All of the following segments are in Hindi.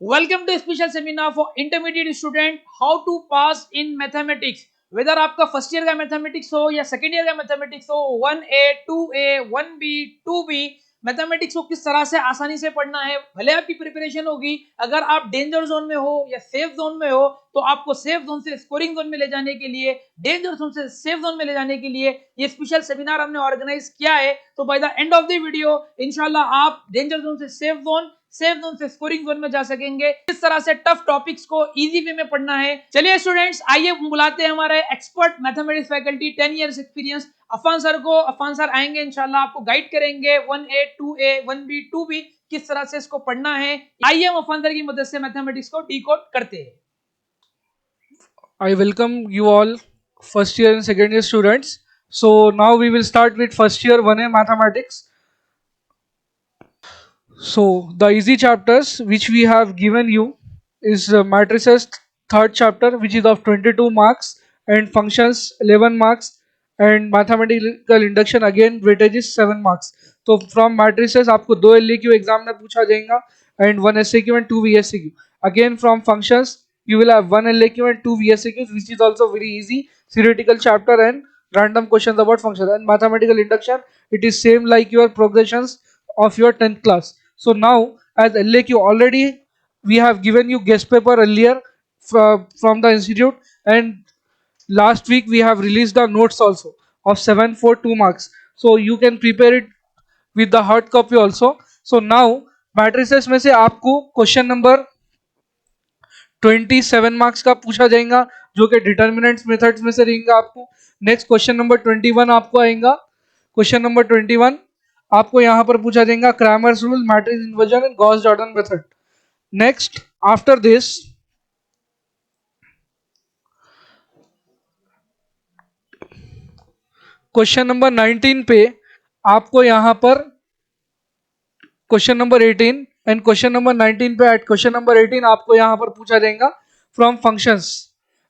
Welcome to special seminar for intermediate student how to pass in mathematics. Whether आपका फर्स्ट ईयर का मैथमेटिक्स हो या सेकेंड ईयर का मैथमेटिक्स हो, 1A 2A 1B 2B, mathematics को किस तरह से आसानी से पढ़ना है। भले आपकी प्रिपरेशन होगी, अगर आप डेंजर जोन में हो या सेफ जोन में हो तो आपको सेफ जोन से स्कोरिंग जोन में ले जाने के लिए, डेंजर जोन से सेफ जोन में ले जाने के लिए ये स्पेशल सेमिनार हमने ऑर्गेनाइज किया है। तो by the end of the video इंशाल्लाह आप डेंजर जोन से सेफ जोन से स्कोरिंग जोन में जा सकेंगे। किस तरह से टफ टॉपिक्स को इजी वे में पढ़ना है। चलिए स्टूडेंट्स, आइए बुलाते हैं हमारे expert mathematics faculty 10 years experience Afan sir को। अफान सर आएंगे, इंशाल्लाह आपको गाइड करेंगे 1A 2A 1B 2B किस तरह से इसको पढ़ना है। आइए हम अफान सर की मदद से मैथमेटिक्स को डिकोड करते हैं। I welcome you all first year and second year students. So now we will start with first year 1A mathematics. So the easy chapters which we have given you is matrices third chapter, which is of 22 marks, and functions 11 marks, and mathematical induction again weightage is 7 marks. तो from matrices आपको 2 LAQ एग्जाम में पूछा जाएगा and 1 SAQ and 2 VSAQ. Again from functions you will have 1 LAQ and 2 VSAQs, which is also very easy theoretical chapter and random questions about functions. And mathematical induction, it is same like your progressions of your 10th class. So now as LAQ already we have given you guest paper earlier from the institute, and last week we have released the notes also of 7 for 2 marks, so you can prepare it with the hard copy also. So now matrices में से आपको क्वेश्चन नंबर 27 मार्क्स का पूछा जाएगा जो कि डिटर्मिनेंट्स मेथड्स में से रहेगा आपको। नेक्स्ट क्वेश्चन नंबर 21 आपको आएगा। क्वेश्चन नंबर 21 आपको यहाँ पर पूछा जाएगा Cramer's rule, matrix inversion and Gauss Jordan method. Next after this question number 19 पे आपको यहाँ पर question number 18 and question number 19 पे एट क्वेश्चन नंबर 18 आपको यहाँ पर पूछा जाएगा from functions,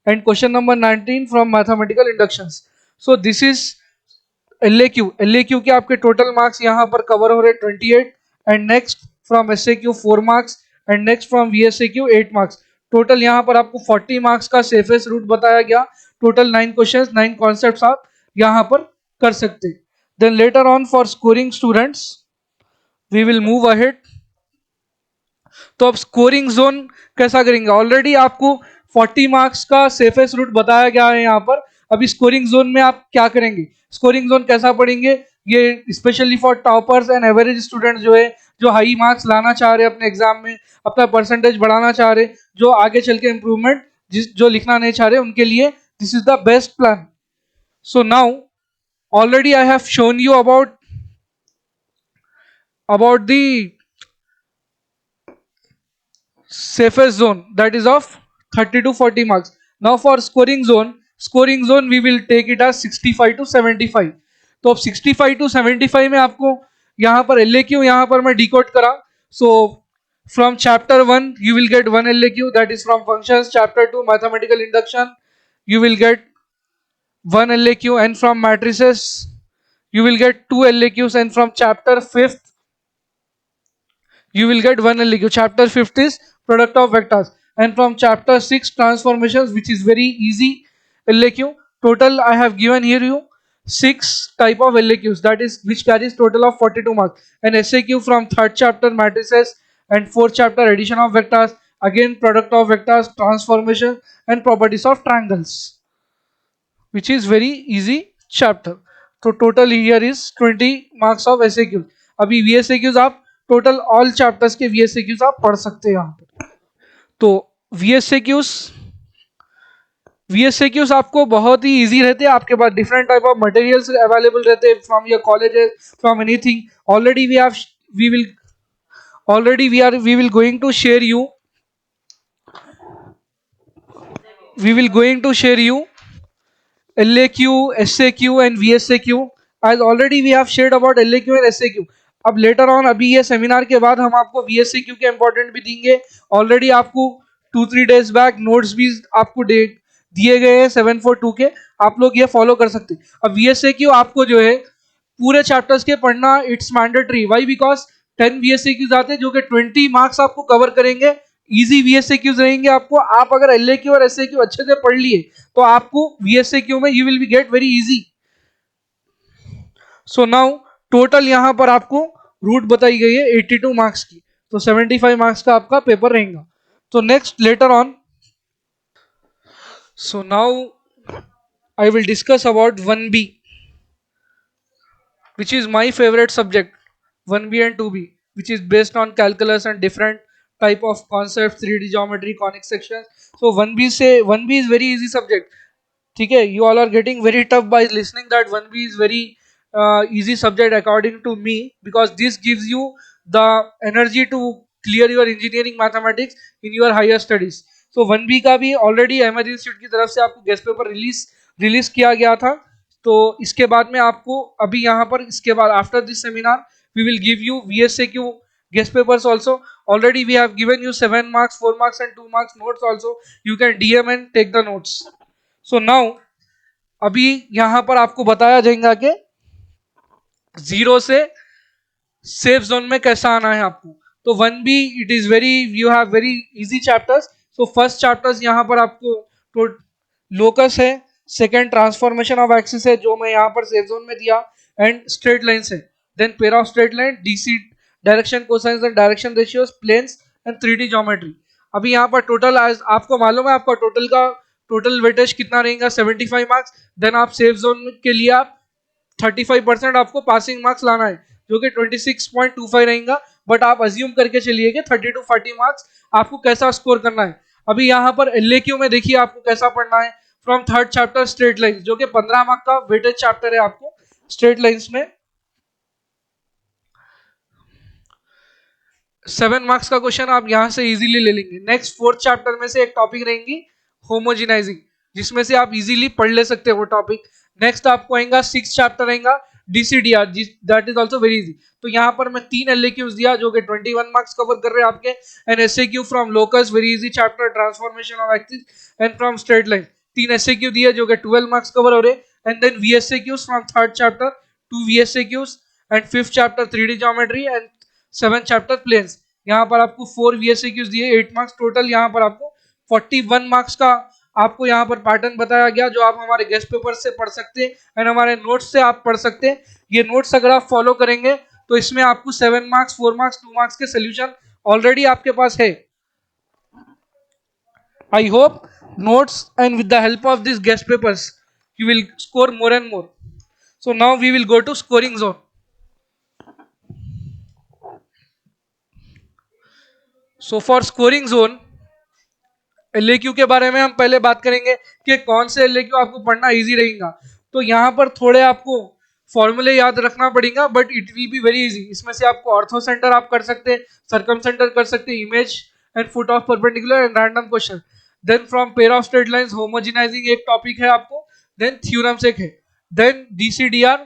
and question number 19 from mathematical inductions. So this is LAQ के आपके टोटल मार्क्स यहाँ पर कवर हो रहे 28, and next from SAQ 4 marks, and next from VSAQ 8 marks. Total यहाँ पर आपको 40 मार्क्स का सेफेस्ट रूट बताया गया। टोटल 9 क्वेश्चंस 9 कॉन्सेप्ट्स आप यहाँ पर कर सकते। Then later on for scoring students we will move ahead. तो अब स्कोरिंग जोन कैसा करेंगे, ऑलरेडी आपको 40 मार्क्स का सेफेस्ट रूट बताया गया है यहाँ पर। अभी स्कोरिंग जोन में आप क्या करेंगे, स्कोरिंग जोन कैसा पढ़ेंगे, ये specially for toppers and average students जो है, जो हाई मार्क्स लाना चाह रहे अपने एग्जाम में, अपना परसेंटेज बढ़ाना चाह रहे, जो आगे चल के इम्प्रूवमेंट जो लिखना नहीं चाह रहे, उनके लिए this is the best plan. So now already I have shown you about the safest zone, that is of 30 to 40 marks. Now for scoring zone we will take it as 65 to 75. तो अब 65 to 75 में आपको यहाँ पर LAQ यहाँ पर मैं डिकोड करा। So from chapter 1 you will get 1 LAQ, that is from functions. Chapter 2 mathematical induction you will get 1 LAQ, and from matrices you will get 2 LAQs, and from chapter 5th you will get 1 LAQ. Chapter 5th is product of vectors, and from chapter 6 transformations, which is very easy LAQ. Total I have given here you 6 type of LAQs, that is which carries total of 42 marks. And SAQ from third chapter matrices, and fourth chapter addition of vectors, again product of vectors, transformation and properties of triangles, which is very easy chapter. So total here is 20 marks of SAQ. अभी VSAQs आप टोटल ऑल चैप्टर्स के VSAQs आप पढ़ सकते हैं यहाँ पर। तो VSAQs आपको बहुत ही इजी रहते हैं। आपके पास different type of materials available रहते हैं from your colleges, from anything. Already we will going to share you LAQ, SAQ and VSAQ, as already we have shared about LAQ and SAQ. अब लेटर ऑन, अभी ये सेमिनार के बाद हम आपको VSAQ के इंपॉर्टेंट भी देंगे। ऑलरेडी आपको 2-3 डेज बैक नोट्स भी आपको दिए गए हैं 742 के, आप लोग ये फॉलो कर सकते हैं। अब VSAQ आपको जो है पूरे चैप्टर्स के पढ़ना it's mandatory. Why? Because 10 VSAQs आते हैं जो कि 20 मार्क्स आपको कवर करेंगे इजी वीएसएक्यूज रहेंगे आपको। आप अगर एलएक्यू और एसएक्यू अच्छे से पढ़ लिए तो आपको वीएसएक्यू में you will be get very easy. So now total यहां पर आपको रूट बताई गई है 82 मार्क्स की, तो 75 मार्क्स का आपका पेपर रहेगा। तो next later on, so now I will discuss about 1B, which is my favorite subject, 1B and 2B, which is based on calculus and different type of concepts, 3D geometry, conic sections. So 1B is very easy subject. ठीक है, you all are getting very tough by listening that 1B is very easy subject according to me, because this gives you the energy to clear your engineering mathematics in your higher studies. So 1B का भी already एमएच इंस्टीट्यूट की तरफ से आपको गेस्ट पेपर रिलीज किया गया था। तो इसके बाद में आपको अभी यहाँ पर इसके बाद after this seminar we will give you VSAQ guest papers also. Already we have given you 7 marks, 4 marks and 2 marks notes also. You can DM and take the notes. So now अभी यहाँ पर आपको बताया जाएगा कि जीरो से सेफ जोन में कैसा आना है आपको। तो 1B it is very, you have very easy chapters. So first chapters यहाँ पर आपको तो लोकस है, सेकेंड ट्रांसफॉर्मेशन ऑफ एक्सिस है जो मैं यहाँ पर सेफ जोन में दिया, एंड स्ट्रेट लाइन्स है, then pair of straight line, DC direction, cosines and direction ratios, planes and 3D geometry. अभी यहाँ पर टोटल आपको मालूम है आपका टोटल वेटेज कितना रहेगा, 75 मार्क्स। देन आप सेफ जोन के लिए आप 35% आपको पासिंग मार्क्स लाना है जो कि 26.25 रहेगा, बट आप अज्यूम करके चलिए कि 30 to 40 मार्क्स आपको कैसा स्कोर करना है। अभी यहाँ पर एलएक्यू में देखिए आपको कैसा पढ़ना है, from third chapter straight line जो कि 15 मार्क का वेटेज चैप्टर है आपको स्ट्रेट लाइंस में। 7 मार्क्स का क्वेश्चन आप यहां से इजीली ले लेंगे। नेक्स्ट फोर्थ चैप्टर में से एक टॉपिक रहेंगी होमोजेनाइजिंग, जिसमें से आप इजीली पढ़ ले सकते हो वो टॉपिक। नेक्स्ट आपको आएगा 6th चैप्टर रहेगा DCDR, that is also very easy. तो यहाँ पर मैं 3 एलएक्यूज दिया जो कि 21 मार्क्स कवर कर रहे हैं आपके, and SAQ from locus very easy chapter, transformation of axis and from straight line 3 SAQ दिए जो कि 12 मार्क्स कवर हो रहे, and then VSAQs from third chapter 2 VSAQs and 5th chapter 3D geometry and 7th chapter planes. यहाँ पर आपको 4 VSAQs दिए 8 मार्क्स, टोटल यहाँ पर आपको 41 मार्क्स का आपको यहाँ पर पैटर्न बताया गया जो आप हमारे गेस्ट पेपर से पढ़ सकते हैं एंड हमारे नोट्स से आप पढ़ सकते हैं। ये नोट्स अगर आप फॉलो करेंगे तो इसमें आपको 7 मार्क्स, 4 मार्क्स, 2 मार्क्स के सोल्यूशन ऑलरेडी आपके पास है। I hope notes and with the help of this guest papers you will score more and more. So now we will go to scoring zone. So for scoring zone LAQ के बारे में हम पहले बात करेंगे कि कौन से एलएक्यू आपको पढ़ना इजी रहेगा। तो यहाँ पर थोड़े आपको फॉर्मूले याद रखना पड़ेगा, but it will be very easy. इसमें से आपको ऑर्थो सेंटर आप कर सकते हैं, सर्कम सेंटर कर सकते हैं, image and foot of perpendicular and random question. Then from pair of straight lines homogenising एक टॉपिक है आपको, देन थ्योरम्स एक है, देन DCDR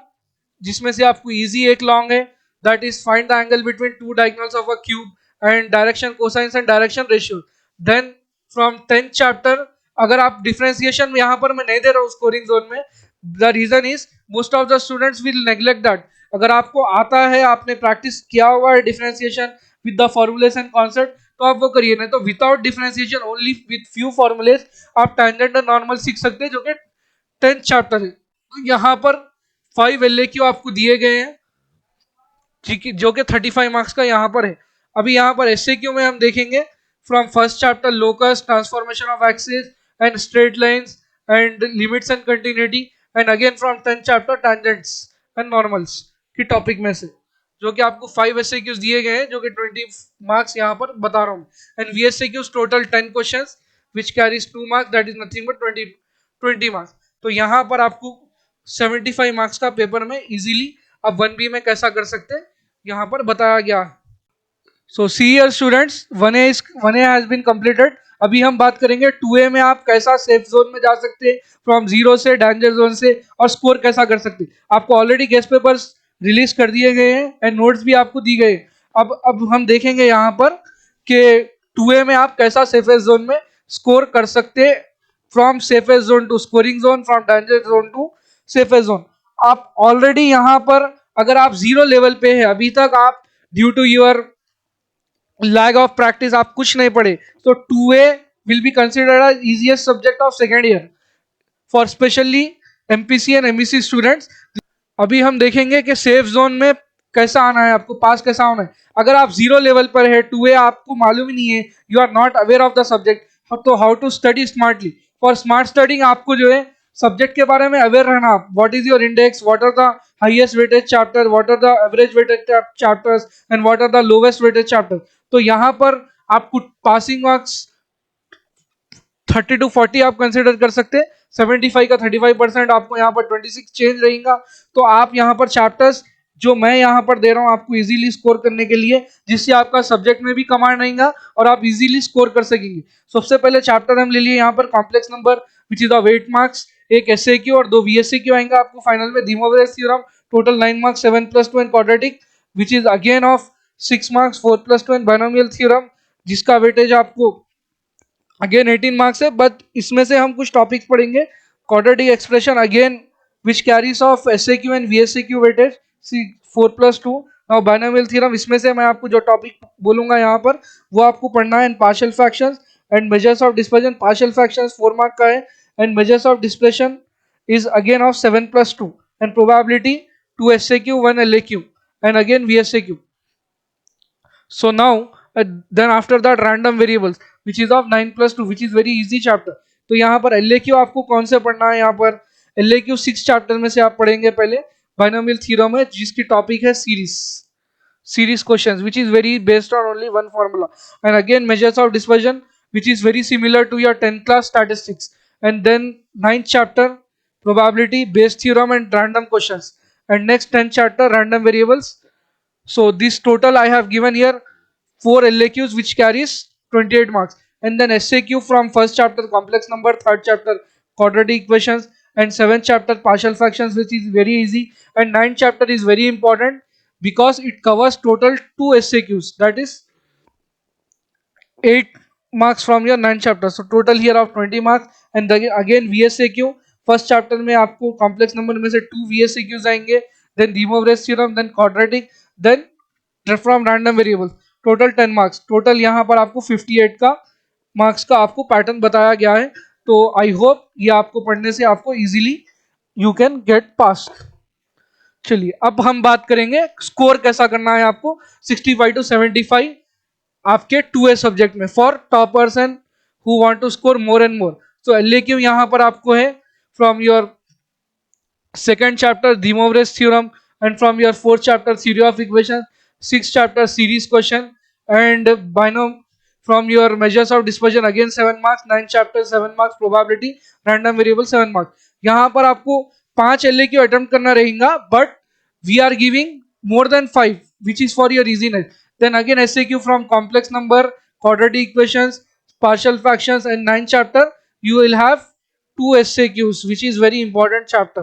जिसमें से आपको इजी एक लॉन्ग है, that is find the angle between 2 diagonals of a cube and direction cosines and direction ratio. Then from 10th chapter अगर आप डिफरेंशिएशन में यहाँ पर मैं नहीं दे रहा हूँ स्कोरिंग जोन में, the reason is most of the students will neglect that. अगर आपको आता है, आपने प्रैक्टिस किया हुआ है differentiation with the formulas and concept, तो आप वो करिए, नहीं तो without differentiation only with few formulas आप टैंजेंट एंड नॉर्मल सीख सकते हैं जो कि 10th चैप्टर है। तो यहाँ पर 5 एलएक्यू आपको दिए गए हैं ठीक है, जो कि 35 मार्क्स का यहाँ पर है। अभी यहाँ पर एसएक्यू में हम देखेंगे from first chapter locus, transformation of axis and straight lines and limits and continuity, and again from 10th chapter tangents and normals की टॉपिक में से, जो कि आपको 5 एसएक्यूज दिए गए हैं जो कि 20 मार्क्स यहाँ पर बता रहा हूँ, and VSAQs total 10 questions which carries 2 marks, that is nothing but 20 marks. तो यहाँ पर आपको 75 मार्क्स का पेपर में इजीली आप 1B में कैसा कर सकते हैं यहाँ पर बताया गया है। So see here students, 1A has been completed। अभी हम बात करेंगे 2A में आप कैसा सेफ जोन में जा सकते हैं, फ्रॉम जीरो से, डेंजर जोन से, और स्कोर कैसा कर सकते हैं। आपको ऑलरेडी गेस्ट पेपर्स रिलीज कर दिए गए हैं एंड नोट्स भी आपको दी गए। अब हम देखेंगे यहाँ पर कि 2A में आप कैसा सेफेस्ट जोन में स्कोर कर सकते हैं, from safest zone to scoring zone, from danger zone to safest zone. आप ऑलरेडी यहाँ पर अगर आप जीरो लेवल पे है अभी तक, आप due to your lag of practice, आप कुछ नहीं पढ़े, तो 2A will be considered as easiest subject of second year for specially MPC and MEC students. अभी हम देखेंगे कि सेफ जोन में कैसा आना है, आपको पास कैसा होना है। अगर आप जीरो लेवल पर है, 2A आपको मालूम ही नहीं है, you are not aware of the subject, तो how to study smartly. For smart studying आपको जो है सब्जेक्ट के बारे में अवेयर रहना, what is your index, what are the highest weightage chapter, what are the average weightage chapters and what are the lowest weightage chapter. तो यहाँ पर आपको पासिंग मार्क्स 30 to 40 आप कंसिडर कर सकते हैं, 75 का 35% आपको यहाँ पर 26 चेंज रहेगा। तो आप यहाँ पर चैप्टर्स जो मैं यहाँ पर दे रहा हूँ आपको इजीली स्कोर करने के लिए, जिससे आपका सब्जेक्ट में भी कमांड रहेगा और आप इजीली स्कोर कर सकेंगे। सबसे पहले चैप्टर हम ले लिए यहाँ पर complex number which is the 8 marks, एक एसएक्यू और 2 वीएसएक्यू आएंगे आपको फाइनल में। De Moivre's theorem total 9 marks, 7+2 and quadratic which is again of 6 marks, 4+2 and binomial theorem जिसका वेटेज आपको अगेन 18 मार्क्स है। बट इसमें से हम कुछ टॉपिक्स पढ़ेंगे। Quadratic expression again which carries of SAQ and VSAQ weightage 4+2। Now binomial theorem, इसमें से मैं आपको जो टॉपिक बोलूंगा यहाँ पर वो आपको पढ़ना है। And partial fractions and measures of dispersion, partial fractions 4 mark का है and measures of dispersion is again of 7+2 and probability 2 SAQ 1 LAQ and again VSAQ. So now then after that random variables which is of 9+2 which is very easy chapter. तो यहाँ पर LAQ आपको कौन से पढ़ना है, यहाँ पर LAQ 6 चैप्टर में से आप पढ़ेंगे। पहले बाइनोमियल थ्योरम है जिसकी टॉपिक है series questions which is very based on only one formula, and again measures of dispersion which is very similar to your 10th class statistics, and then 9th chapter probability based theorem and random questions, and next 10th chapter random variables. So this total I have given here 4 LAQs which carries 28 marks, and then SAQ from first chapter complex number, third chapter quadratic equations, and 7th chapter partial fractions which is very easy, and 9th chapter is very important because it covers total 2 SAQs, that is 8 marks from your 9th chapter. So total here of 20 marks, and again VSAQ first chapter में आपको कॉम्प्लेक्स नंबर में से 2 VSAQs आएंगे, then De Moivre's theorem, then quadratic, then from random variable, total 10 marks. Total यहाँ पर आपको 58 का मार्क्स का आपको पैटर्न बताया गया है। तो आई होप ये आपको पढ़ने से आपको इजीली यू कैन गेट पास। चलिए अब हम बात करेंगे स्कोर कैसा करना है आपको 65 to 75 आपके 2A सब्जेक्ट में for toppers and who want to score more and more. तो LAQ यहाँ पर आपको है from your second chapter Thiemoveres theorem, and from your fourth chapter theory of equation, sixth chapter series question, and from your measures of dispersion again 7 marks, 9th chapter 7 marks, probability random variable 7 marks। यहाँ पर आपको 5 LAQ अटेम्प्ट करना रहेगा, but we are giving more than 5 which is for your easiness। then again SAQ from complex number, quadratic equations, partial fractions, and 9th chapter you will have 2 SAQs which is very important chapter।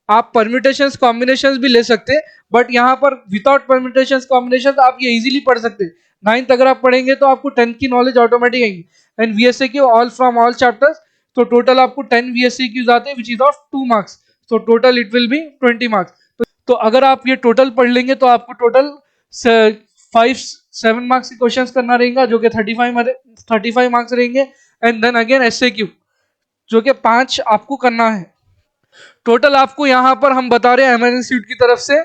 आप परम्यूटेशंस कॉम्बिनेशंस भी ले सकते हैं, बट यहाँ पर विदाउट परम्यूटेशंस कॉम्बिनेशंस आप ये इजीली पढ़ सकते हैं। 9th अगर आप पढ़ेंगे तो आपको 10th की नॉलेज ऑटोमेटिक आएगी। And VSAQ all from all chapters, तो टोटल आपको 10 VSAQs आते हैं विच इज ऑफ 2 मार्क्स, तो total it will be 20 marks. तो अगर आप ये टोटल पढ़ लेंगे तो आपको टोटल 7 मार्क्स के क्वेश्चंस करना रहेगा जो कि 35 मार्क्स रहेंगे। एंड देन अगेन SAQ जो कि 5 आपको करना है। टोटल आपको यहाँ पर हम बता रहे हैं एमएन इंस्टीट्यूट की तरफ से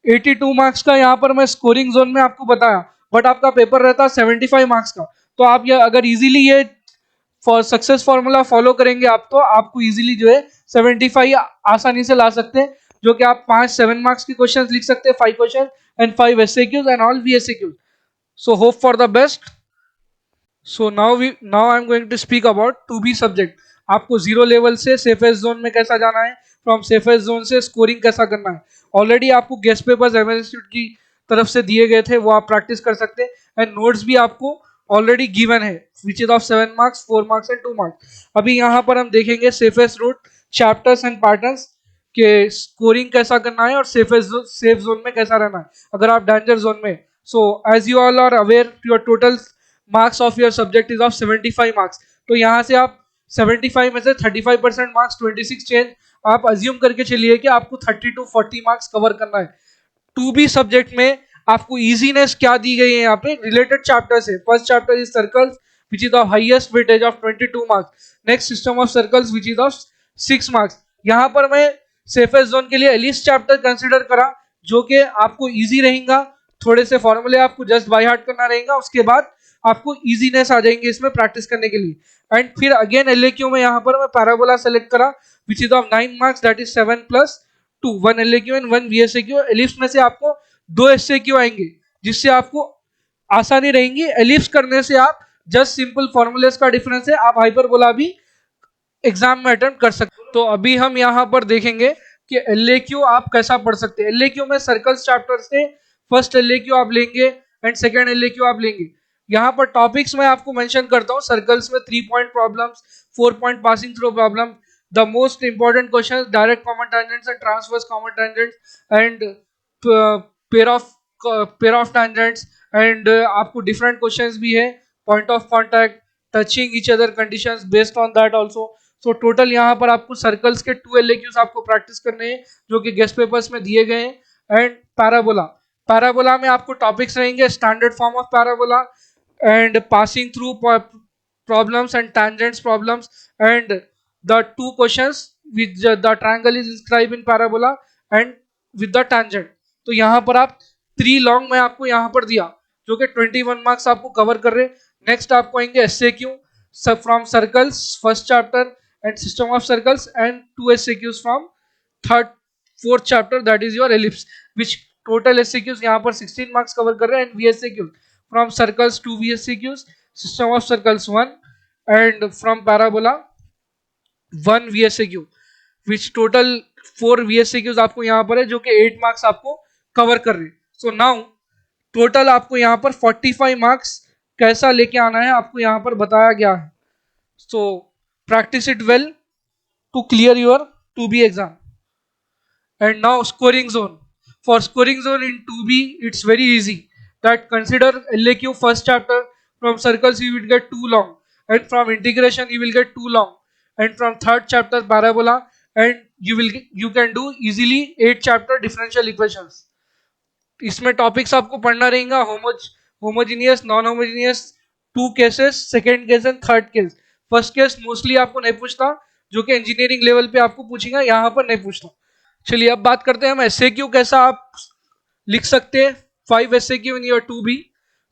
82 मार्क्स का यहाँ पर मैं स्कोरिंग जोन में आपको बताया, बट आपका पेपर रहता है 75 मार्क्स का। तो आप ये अगर इजीली ये सक्सेस फॉर्मूला फॉलो करेंगे आप, तो आपको इजीली जो है 75 आसानी से ला सकते हैं, जो कि आप 7 मार्क्स के क्वेश्चंस लिख सकते हैं, 5 question and 5 SAQs and all VSAQs। So hope for the best. So now I am going to speak about 2B subject. आपको जीरो लेवल से सेफेस्ट जोन में कैसा जाना है, फ्रॉम सेफेस्ट जोन से स्कोरिंग कैसा करना है। ऑलरेडी आपको गेस्ट पेपर्स एमएन इंस्टीट्यूट की तरफ से दिए गए थे, वो आप प्रैक्टिस कर सकते हैं। एंड नोट्स भी आपको ऑलरेडी गिवन है which is of 7 marks, 4 marks and 2 marks. अभी यहाँ पर हम देखेंगे safest route, chapters and patterns के स्कोरिंग कैसा करना है और सेफ जोन में कैसा रहना है अगर आप डेंजर जोन में। So as you all are aware your total marks of your subject is of 75 marks. तो यहाँ से आप 75 में से 35% मार्क्स 26 चेंज आप अज्यूम करके चलिए कि आपको 30 to 40 मार्क्स कवर करना है। 2B सब्जेक्ट में आपको इजीनेस क्या दी गई है यहाँ पे, रिलेटेड चैप्टर से. First chapter is circles which is of highest weightage of 22 marks. Next system of circles which is of 6 marks. यहाँ पर मैं सेफेस्ट जोन के लिए एलिस चैप्टर कंसिडर करा जो कि आपको इजी रहेगा. थोड़े से फॉर्मूले आपको जस्ट बाय हार्ट करना रहेगा, उसके बाद आपको इजीनेस आ जाएंगे इसमें प्रैक्टिस करने के लिए. एंड फिर अगेन एलएक्यू में यहाँ पर मैं पैराबोला सेलेक्ट करा which is of 9 marks, that is 7+2, 1 LAQ and 1 VSAQ. Ellipse में से आपको 2 एसएक्यू आएंगे जिससे आपको आसानी रहेंगी. एलिप्स करने से आप जस्ट सिंपल फॉर्मूलेस का डिफरेंस है, आप हाइपरबोला भी एग्जाम में अटेम्प्ट कर सकते हो. तो अभी हम यहाँ पर देखेंगे कि एलएक्यू आप कैसा पढ़ सकते हैं. एलएक्यू में सर्कल्स चैप्टर से फर्स्ट एलएक्यू आप लेंगे एंड सेकंड एलएक्यू आप लेंगे. यहाँ पर टॉपिक्स मैं आपको मेंशन करता हूँ. सर्कल्स में 3 point problems, 4 point passing through problem, the most important question direct common tangents and transverse common tangents and pair of tangents. And आपको डिफरेंट क्वेश्चंस भी है, point of contact, touching each other conditions based on that also. So total यहाँ पर आपको सर्कल्स के 2 एलएक्यूज आपको प्रैक्टिस करने हैं जो कि गेस्ट पेपर्स में दिए गए हैं. एंड पैराबोला में आपको टॉपिक्स रहेंगे standard form of parabola and passing through problems and tangents problems and the 2 questions with the triangle is inscribe in parabola and with the tangent. तो यहाँ पर आप 3 लॉन्ग में आपको यहाँ पर दिया जो कि 21 मार्क्स आपको कवर कर रहे. नेक्स्ट आपको आएंगे SAQ from circles first chapter and system of circles and 2 SAQs from fourth chapter, that is your ellipse, which total SAQs यहाँ पर 16 marks cover कर रहे हैं. and VSAQs from circles 2 VSAQs, system of circles 1 and from parabola 1 VSAQ, which total 4 VSAQs आपको यहाँ पर है जो कि 8 marks आपको cover कर रहे हैं. so now total आपको यहाँ पर 45 marks कैसा लेके आना है आपको यहाँ पर बताया गया है. so practice it well to clear your 2B exam. And now scoring zone. For scoring zone in 2B, it's very easy. That consider LAQ first chapter. From circles you will get 2 long, and from integration you will get 2 long, and from third chapter parabola, and you can do easily 8 chapter differential equations. इसमें टॉपिक्स आपको पढ़ना रहेगा homogeneous, non homogeneous, 2 cases, second case and third case. First case mostly आपको नहीं पूछता जो कि इंजीनियरिंग लेवल पे आपको पूछेगा, यहाँ पर नहीं पूछता. चलिए अब बात करते हैं हम एसएक्यू कैसा आप लिख सकते हैं. 5 SAQ in your 2B.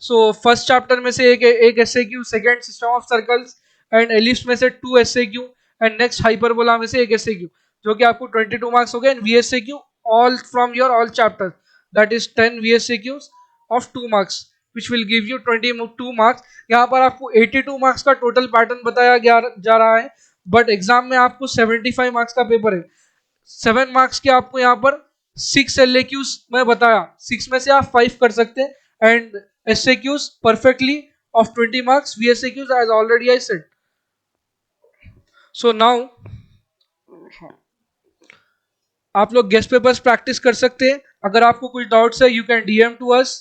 So first chapter में से एक SAQ, second system of circles and ellipse में से 2 एसएक्यू एंड नेक्स्ट हाइपरबोला में से एक एसएक्यू जो कि आपको 22 मार्क्स हो गए. And VSAQ all from your all chapter, that is 10 VSAQs of 2 marks which will give you 22 marks. यहाँ पर आपको 82 मार्क्स का टोटल पैटर्न बताया जा रहा है, बट एग्जाम में आपको 75 मार्क्स का पेपर है. 7 मार्क्स के आपको यहाँ पर 6 LAQs मैं बताया, 6 में से आप 5 कर सकते हैं and SAQs perfectly of 20 marks, VSAQs as already I said. So now आप लोग गेस्ट पेपर्स प्रैक्टिस कर सकते हैं. अगर आपको कुछ डाउट्स है you can DM to us.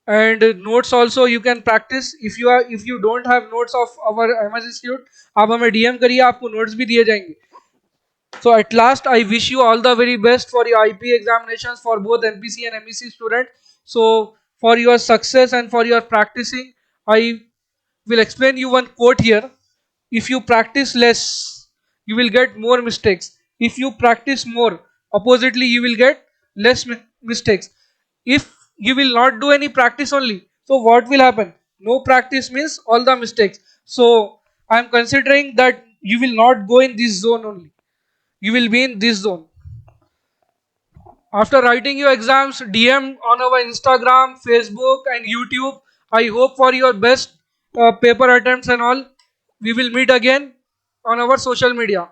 And notes also you can practice. if you don't have notes of our MS Institute, आप हमें DM करिए, आपको notes भी दिए जाएंगे. So at last I wish you all the very best for your IP examinations for both MPC and MEC student. So for your success and for your practicing, I will explain you one quote here. If you practice less, you will get more mistakes. If you practice more, oppositely you will get less mistakes. If you will not do any practice only, so what will happen? No practice means all the mistakes. So I am considering that you will not go in this zone only, you will be in this zone. After writing your exams, DM on our Instagram, Facebook and YouTube. I hope for your best paper attempts and all. We will meet again on our social media.